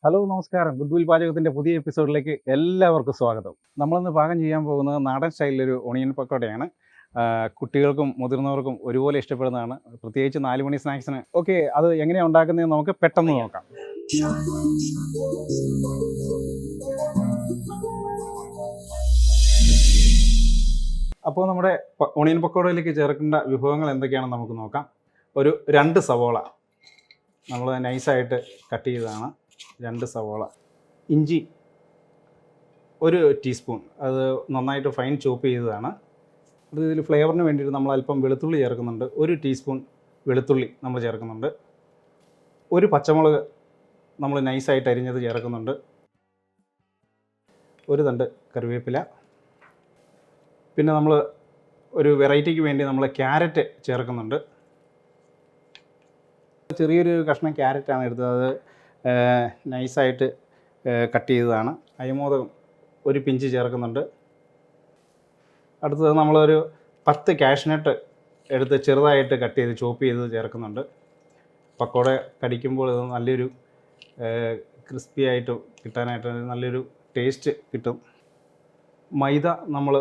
Hello നമസ്കാരം. Good will പാചകത്തിൻ്റെ പുതിയ എപ്പിസോഡിലേക്ക് എല്ലാവർക്കും സ്വാഗതം. നമ്മളിന്ന് പാകം ചെയ്യാൻ പോകുന്നത് നാടൻ സ്റ്റൈലിലൊരു ഒണിയൻ പക്കോടയാണ്. കുട്ടികൾക്കും മുതിർന്നവർക്കും ഒരുപോലെ ഇഷ്ടപ്പെടുന്നതാണ്, പ്രത്യേകിച്ച് 4 മണി സ്നാക്സിന്. ഓക്കെ, അത് എങ്ങനെയാണ് ഉണ്ടാക്കുന്നതെന്ന് നമുക്ക് പെട്ടെന്ന് നോക്കാം. അപ്പോൾ നമ്മുടെ ഒണിയൻ പക്കോടയിലേക്ക് ചേർക്കേണ്ട വിഭവങ്ങൾ എന്തൊക്കെയാണെന്ന് നമുക്ക് നോക്കാം. ഒരു 2 സവോള നമ്മൾ നൈസായിട്ട് കട്ട് ചെയ്തതാണ്. 2 സവോള. ഇഞ്ചി 1 ടീസ്പൂൺ, അത് നന്നായിട്ട് ഫൈൻ ചോപ്പ് ചെയ്തതാണ്. അത് ഇതിൽ ഫ്ലേവറിന് വേണ്ടിയിട്ട് നമ്മൾ അല്പം വെളുത്തുള്ളി ചേർക്കുന്നുണ്ട്. 1 ടീസ്പൂൺ വെളുത്തുള്ളി നമ്മൾ ചേർക്കുന്നുണ്ട്. 1 പച്ചമുളക് നമ്മൾ നൈസായിട്ട് അരിഞ്ഞത് ചേർക്കുന്നുണ്ട്. 1 തണ്ട് കറിവേപ്പില. പിന്നെ നമ്മൾ ഒരു വെറൈറ്റിക്ക് വേണ്ടി നമ്മൾ ക്യാരറ്റ് ചേർക്കുന്നുണ്ട്. ചെറിയൊരു കഷ്ണം ക്യാരറ്റാണ് എടുത്തത്, അത് നൈസായിട്ട് കട്ട് ചെയ്തതാണ്. അയമോദകം 1 പിഞ്ച് ചേർക്കുന്നുണ്ട്. അടുത്തത് നമ്മളൊരു 10 കാഷ്നട്ട് എടുത്ത് ചെറുതായിട്ട് കട്ട് ചെയ്ത് ചോപ്പ് ചെയ്ത് ചേർക്കുന്നുണ്ട്. പക്കോട കടിക്കുമ്പോൾ ഇത് നല്ലൊരു ക്രിസ്പി ആയിട്ട് കിട്ടാനായിട്ട് നല്ലൊരു ടേസ്റ്റ് കിട്ടും. മൈദ നമ്മൾ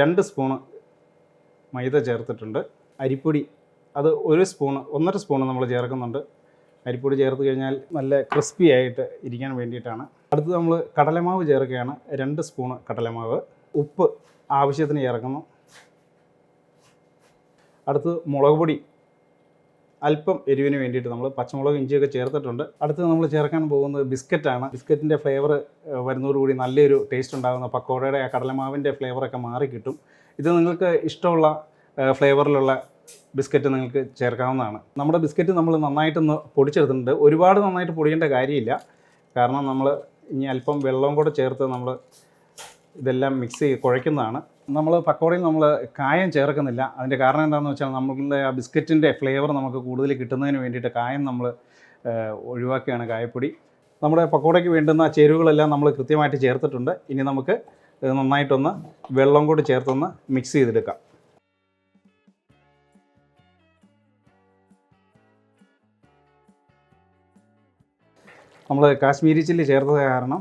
2 സ്പൂണ് മൈദ ചേർത്തിട്ടുണ്ട്. അരിപ്പൊടി അത് 1 സ്പൂണ് 1.5 സ്പൂണ് നമ്മൾ ചേർക്കുന്നുണ്ട്. അരിപ്പൊടി ചേർത്ത് കഴിഞ്ഞാൽ നല്ല ക്രിസ്പി ആയിട്ട് ഇരിക്കാൻ വേണ്ടിയിട്ടാണ്. അടുത്ത് നമ്മൾ കടലമാവ് ചേർക്കുകയാണ്. 2 സ്പൂണ് കടലമാവ്. ഉപ്പ് ആവശ്യത്തിന് ചേർക്കുന്നു. അടുത്ത് മുളക് പൊടി അല്പം എരിവിന് വേണ്ടിയിട്ട് നമ്മൾ പച്ചമുളക് ഇഞ്ചിയൊക്കെ ചേർത്തിട്ടുണ്ട്. അടുത്ത് നമ്മൾ ചേർക്കാൻ പോകുന്നത് ബിസ്ക്കറ്റാണ്. ബിസ്ക്കറ്റിൻ്റെ ഫ്ലേവർ വരുന്നതോടുകൂടി നല്ലൊരു ടേസ്റ്റ് ഉണ്ടാകുന്ന പക്കോടയുടെ ആ കടലമാവിൻ്റെ ഫ്ലേവറൊക്കെ മാറി കിട്ടും. ഇത് നിങ്ങൾക്ക് ഇഷ്ടമുള്ള ഫ്ലേവറിലുള്ള ബിസ്ക്കറ്റ് നിങ്ങൾക്ക് ചേർക്കാവുന്നതാണ്. നമ്മുടെ ബിസ്ക്കറ്റ് നമ്മൾ നന്നായിട്ടൊന്ന് പൊടിച്ചെടുത്തിട്ടുണ്ട്. ഒരുപാട് നന്നായിട്ട് പൊടിയേണ്ട കാര്യമില്ല, കാരണം നമ്മൾ ഇനി അല്പം വെള്ളവും കൂടെ ചേർത്ത് നമ്മൾ ഇതെല്ലാം മിക്സ് ചെയ്ത് കുഴയ്ക്കുന്നതാണ്. നമ്മൾ പക്കോടയിൽ നമ്മൾ കായം ചേർക്കുന്നില്ല. അതിൻ്റെ കാരണം എന്താണെന്ന് വെച്ചാൽ നമ്മളുടെ ആ ബിസ്ക്കറ്റിൻ്റെ ഫ്ലേവർ നമുക്ക് കൂടുതൽ കിട്ടുന്നതിന് വേണ്ടിയിട്ട് കായം നമ്മൾ ഒഴിവാക്കുകയാണ്, കായപ്പൊടി. നമ്മുടെ പക്കോടയ്ക്ക് വേണ്ടുന്ന ചേരുവകളെല്ലാം നമ്മൾ കൃത്യമായിട്ട് ചേർത്തിട്ടുണ്ട്. ഇനി നമുക്ക് നന്നായിട്ടൊന്ന് വെള്ളം കൂടി ചേർത്തൊന്ന് മിക്സ് ചെയ്തെടുക്കാം. നമ്മൾ കാശ്മീരി ചില്ലി ചേർത്തത് കാരണം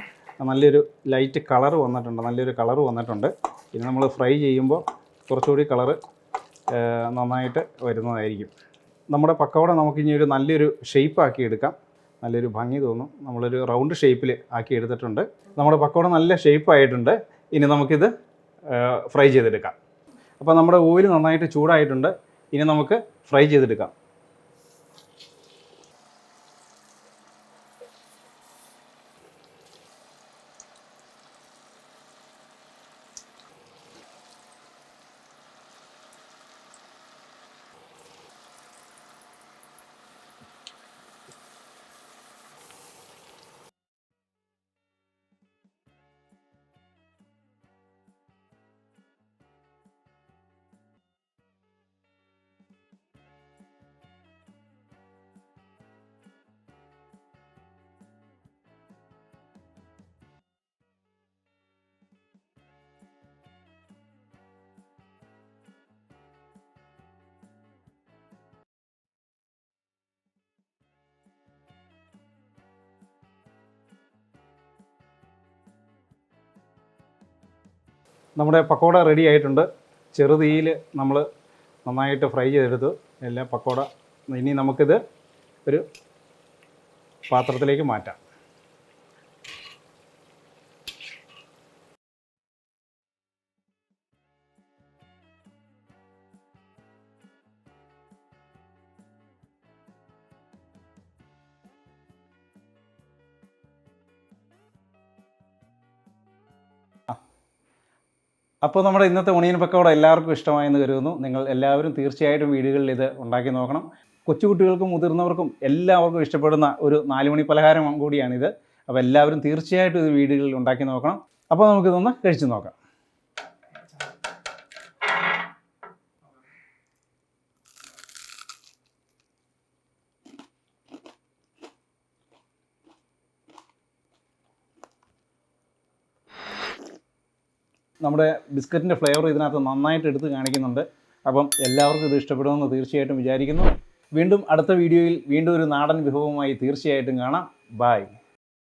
നല്ലൊരു ലൈറ്റ് കളർ വന്നിട്ടുണ്ട്, നല്ലൊരു കളർ വന്നിട്ടുണ്ട്. ഇനി നമ്മൾ ഫ്രൈ ചെയ്യുമ്പോൾ കുറച്ചുകൂടി കളറ് നന്നായിട്ട് വരുന്നതായിരിക്കും. നമ്മുടെ പക്കോട നമുക്കിനി ഒരു നല്ലൊരു ഷേപ്പ് ആക്കി എടുക്കാം. നല്ലൊരു ഭംഗി തോന്നും. നമ്മളൊരു റൗണ്ട് ഷേപ്പിൽ ആക്കി എടുത്തിട്ടുണ്ട്. നമ്മുടെ പക്കോട നല്ല ഷേപ്പായിട്ടുണ്ട്. ഇനി നമുക്കിത് ഫ്രൈ ചെയ്തെടുക്കാം. അപ്പോൾ നമ്മുടെ ഓയിൽ നന്നായിട്ട് ചൂടായിട്ടുണ്ട്. ഇനി നമുക്ക് ഫ്രൈ ചെയ്തെടുക്കാം. നമ്മുടെ പക്കോട റെഡി ആയിട്ടുണ്ട്. ചെറുതീയിൽ നമ്മൾ നന്നായിട്ട് ഫ്രൈ ചെയ്തെടുത്തു എല്ലാ പക്കോട. ഇനി നമുക്കിത് ഒരു പാത്രത്തിലേക്ക് മാറ്റാം. അപ്പോൾ നമ്മുടെ ഇന്നത്തെ ഒണിയൻ പക്കോട എല്ലാവർക്കും ഇഷ്ടമായെന്ന് കരുതുന്നു. നിങ്ങൾ എല്ലാവരും തീർച്ചയായിട്ടും വീടുകളിൽ ഇത് ഉണ്ടാക്കി നോക്കണം. കൊച്ചുകുട്ടികൾക്കും മുതിർന്നവർക്കും എല്ലാവർക്കും ഇഷ്ടപ്പെടുന്ന ഒരു 4 മണി പലഹാരം കൂടിയാണിത്. അപ്പോൾ എല്ലാവരും തീർച്ചയായിട്ടും ഇത് വീടുകളിൽ ഉണ്ടാക്കി നോക്കണം. അപ്പോൾ നമുക്കിതൊന്ന് കഴിച്ചു നോക്കാം. നമ്മുടെ ബിസ്ക്കറ്റിൻ്റെ ഫ്ലേവർ ഇതിനകത്ത് നന്നായിട്ട് എടുത്ത് കാണിക്കുന്നുണ്ട്. അപ്പം എല്ലാവർക്കും ഇത് ഇഷ്ടപ്പെടുമെന്ന് തീർച്ചയായിട്ടും വിചാരിക്കുന്നു. വീണ്ടും അടുത്ത വീഡിയോയിൽ വീണ്ടും ഒരു നാടൻ വിഭവമായി തീർച്ചയായിട്ടും കാണാം. ബൈ.